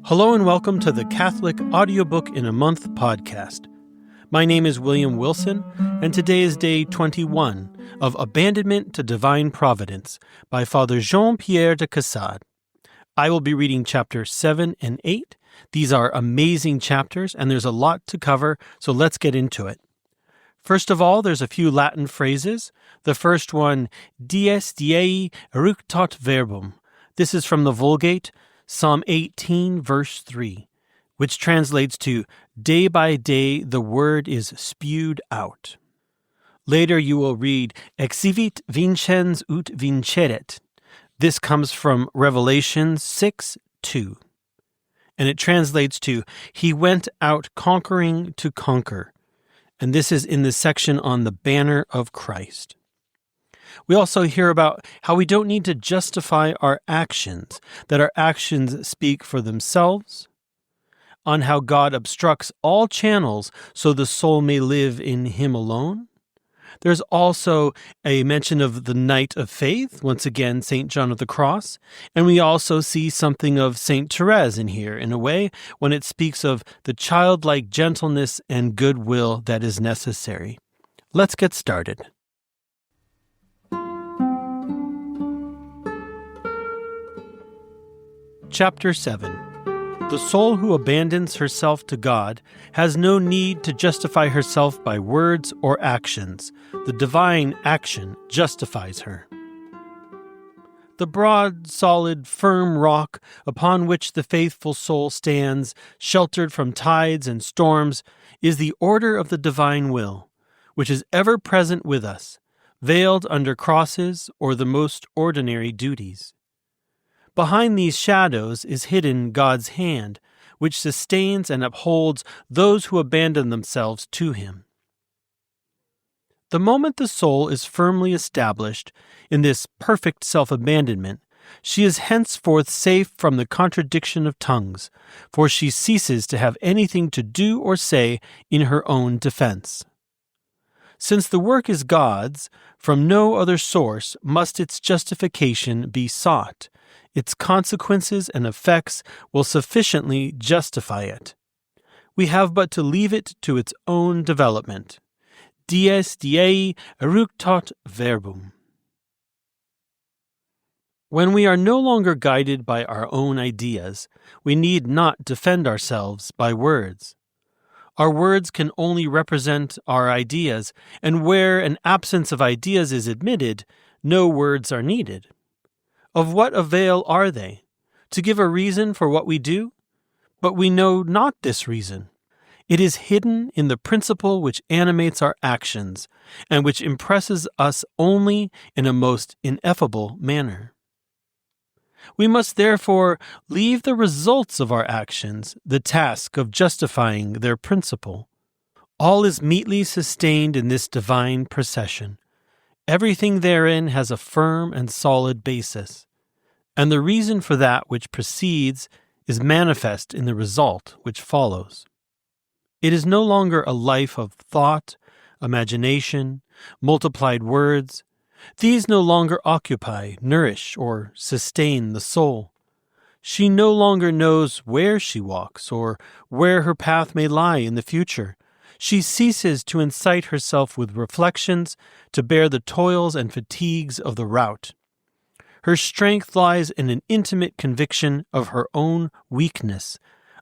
Hello and welcome to the Catholic Audiobook in a Month podcast. My name is William Wilson, and today is day 21 of Abandonment to Divine Providence by Father Jean-Pierre de Caussade. I will be reading chapters 7 and 8. These are amazing chapters, and there's a lot to cover, so let's get into it. First of all, there's a few Latin phrases. The first one, diei eructat verbum. This is from the Vulgate, Psalm 18, verse 3, which translates to, day by day the word is spewed out. Later you will read, exivit vincens ut vinceret. This comes from Revelation 6:2, and it translates to, he went out conquering to conquer. And this is in the section on the banner of Christ. We also hear about how we don't need to justify our actions, that our actions speak for themselves, on how God obstructs all channels so the soul may live in Him alone. There's also a mention of the Knight of Faith, once again, St. John of the Cross, and we also see something of St. Therese in here, in a way, when it speaks of the childlike gentleness and goodwill that is necessary. Let's get started. Chapter 7. The soul who abandons herself to God has no need to justify herself by words or actions. The divine action justifies her. The broad, solid, firm rock upon which the faithful soul stands, sheltered from tides and storms, is the order of the divine will, which is ever present with us, veiled under crosses or the most ordinary duties. Behind these shadows is hidden God's hand, which sustains and upholds those who abandon themselves to Him. The moment the soul is firmly established in this perfect self-abandonment, she is henceforth safe from the contradiction of tongues, for she ceases to have anything to do or say in her own defense. Since the work is God's, from no other source must its justification be sought. Its consequences and effects will sufficiently justify it. We have but to leave it to its own development. Diei eructat verbum. When we are no longer guided by our own ideas, we need not defend ourselves by words. Our words can only represent our ideas, and where an absence of ideas is admitted, no words are needed. Of what avail are they? To give a reason for what we do? But we know not this reason. It is hidden in the principle which animates our actions, and which impresses us only in a most ineffable manner. We must therefore leave the results of our actions the task of justifying their principle. All is meetly sustained in this divine procession. Everything therein has a firm and solid basis, and the reason for that which precedes is manifest in the result which follows. It is no longer a life of thought, imagination, multiplied words. These no longer occupy, nourish, or sustain the soul. She no longer knows where she walks or where her path may lie in the future. She ceases to incite herself with reflections to bear the toils and fatigues of the route. Her strength lies in an intimate conviction of her own weakness.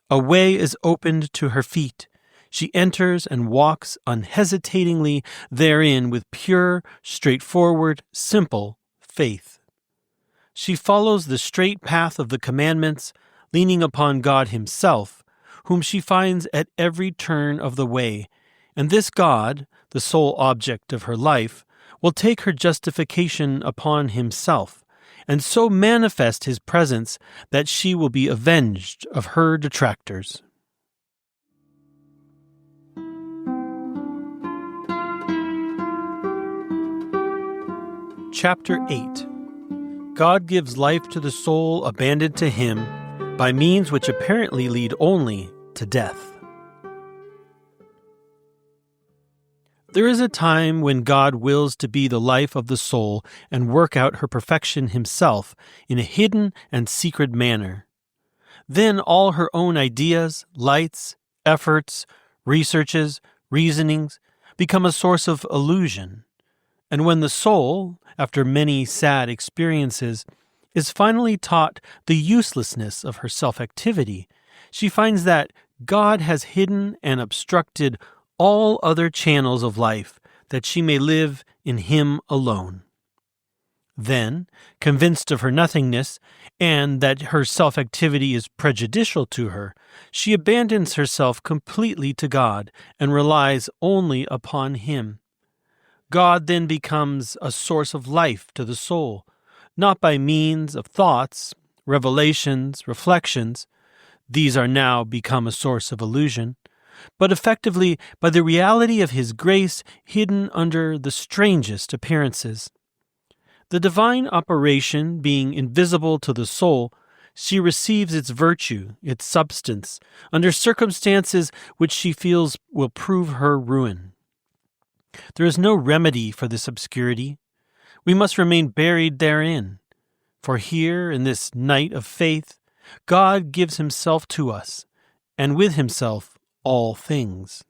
A way is opened to her feet. She enters and walks unhesitatingly therein with pure, straightforward, simple faith. She follows the straight path of the commandments, leaning upon God Himself, whom she finds at every turn of the way, and this God, the sole object of her life, will take her justification upon Himself, and so manifest His presence that she will be avenged of her detractors. Chapter 8. God gives life to the soul abandoned to Him by means which apparently lead only to death. There is a time when God wills to be the life of the soul and work out her perfection Himself in a hidden and secret manner. Then all her own ideas, lights, efforts, researches, reasonings become a source of illusion. And when the soul, after many sad experiences, is finally taught the uselessness of her self-activity, she finds that God has hidden and obstructed all other channels of life that she may live in Him alone. Then, convinced of her nothingness and that her self-activity is prejudicial to her, she abandons herself completely to God and relies only upon Him. God then becomes a source of life to the soul, not by means of thoughts, revelations, reflections. These are now become a source of illusion, but effectively by the reality of His grace hidden under the strangest appearances. The divine operation being invisible to the soul, she receives its virtue, its substance, under circumstances which she feels will prove her ruin. There is no remedy for this obscurity. We must remain buried therein, for here, in this night of faith, God gives Himself to us, and with Himself all things.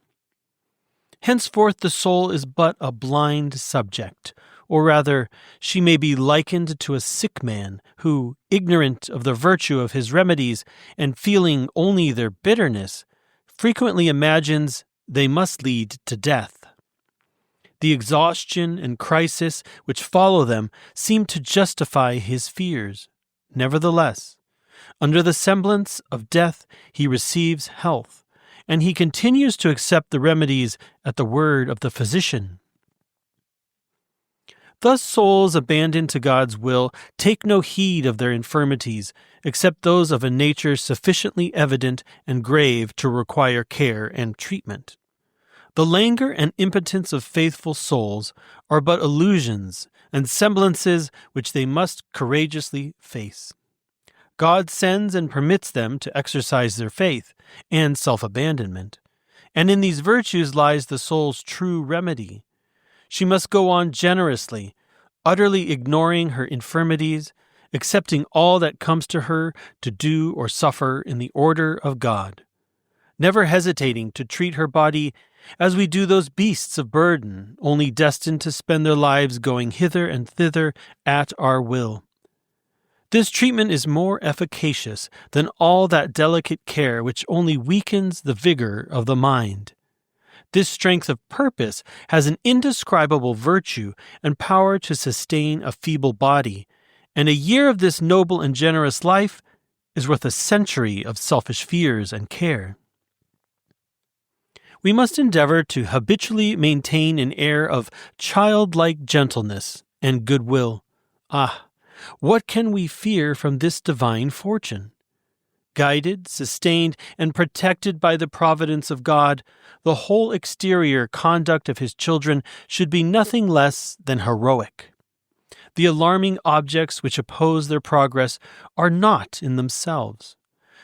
Henceforth the soul is but a blind subject, or rather, she may be likened to a sick man who, ignorant of the virtue of his remedies and feeling only their bitterness, frequently imagines they must lead to death. The exhaustion and crisis which follow them seem to justify his fears. Nevertheless, under the semblance of death he receives health, and he continues to accept the remedies at the word of the physician. Thus souls abandoned to God's will take no heed of their infirmities, except those of a nature sufficiently evident and grave to require care and treatment. The languor and impotence of faithful souls are but illusions and semblances which they must courageously face. God sends and permits them to exercise their faith and self-abandonment, and in these virtues lies the soul's true remedy. She must go on generously, utterly ignoring her infirmities, accepting all that comes to her to do or suffer in the order of God, never hesitating to treat her body as we do those beasts of burden, only destined to spend their lives going hither and thither at our will. This treatment is more efficacious than all that delicate care which only weakens the vigor of the mind. This strength of purpose has an indescribable virtue and power to sustain a feeble body, and a year of this noble and generous life is worth a century of selfish fears and care. We must endeavor to habitually maintain an air of childlike gentleness and goodwill. What can we fear from this divine fortune? Guided, sustained, and protected by the providence of God, the whole exterior conduct of His children should be nothing less than heroic. The alarming objects which oppose their progress are not in themselves.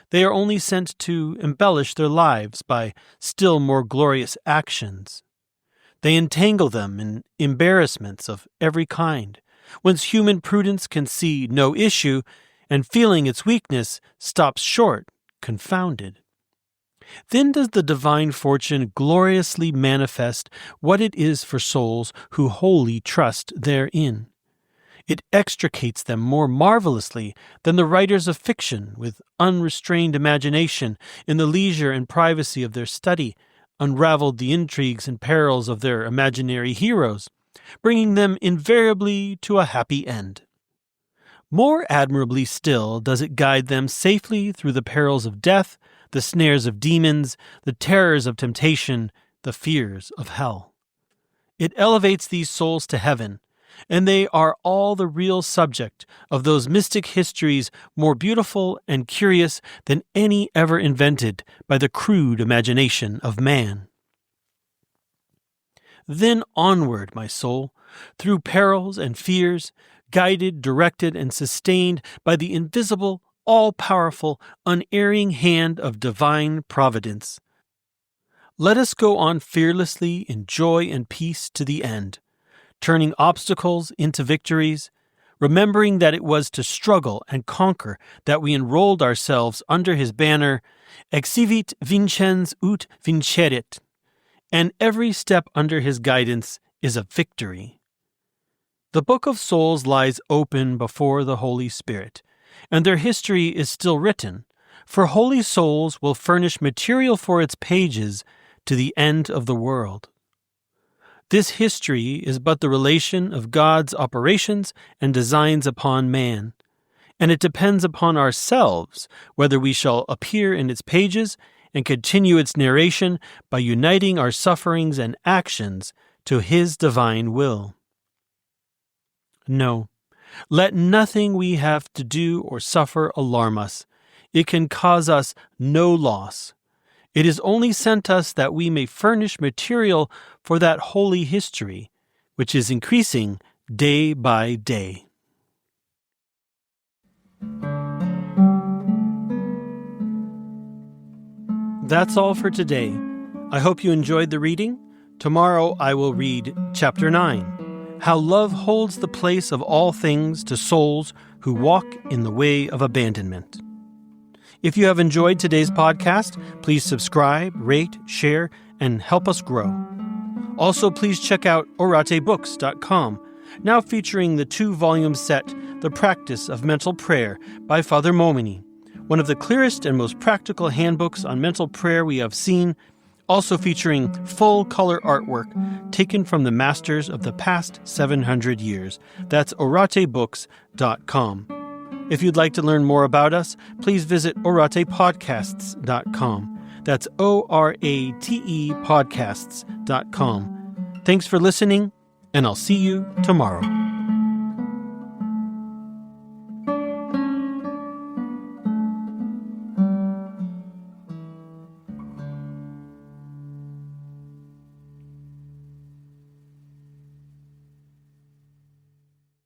They are only sent to embellish their lives by still more glorious actions. They entangle them in embarrassments of every kind, whence human prudence can see no issue, and feeling its weakness stops short, confounded. Then does the divine fortune gloriously manifest what it is for souls who wholly trust therein. It extricates them more marvelously than the writers of fiction, with unrestrained imagination, in the leisure and privacy of their study, unraveled the intrigues and perils of their imaginary heroes, bringing them invariably to a happy end. More admirably still does it guide them safely through the perils of death, the snares of demons, the terrors of temptation, the fears of hell. It elevates these souls to heaven, and they are all the real subject of those mystic histories more beautiful and curious than any ever invented by the crude imagination of man. Then onward, my soul, through perils and fears, guided, directed, and sustained by the invisible, all-powerful, unerring hand of Divine Providence. Let us go on fearlessly in joy and peace to the end, turning obstacles into victories, remembering that it was to struggle and conquer that we enrolled ourselves under his banner, exivit vincens ut vincerit, and every step under his guidance is a victory. The Book of Souls lies open before the Holy Spirit, and their history is still written, for holy souls will furnish material for its pages to the end of the world. This history is but the relation of God's operations and designs upon man, and it depends upon ourselves whether we shall appear in its pages and continue its narration by uniting our sufferings and actions to his divine will. No, let nothing we have to do or suffer alarm us. It can cause us no loss. It is only sent us that we may furnish material for that holy history, which is increasing day by day. That's all for today. I hope you enjoyed the reading. Tomorrow I will read Chapter 9, How Love Holds the Place of All Things to Souls Who Walk in the Way of Abandonment. If you have enjoyed today's podcast, please subscribe, rate, share, and help us grow. Also, please check out oratebooks.com, now featuring the 2-volume set, The Practice of Mental Prayer by Father Momini, one of the clearest and most practical handbooks on mental prayer we have seen, also featuring full-color artwork taken from the masters of the past 700 years. That's oratebooks.com. If you'd like to learn more about us, please visit oratepodcasts.com. That's ORATE podcasts.com. Thanks for listening, and I'll see you tomorrow.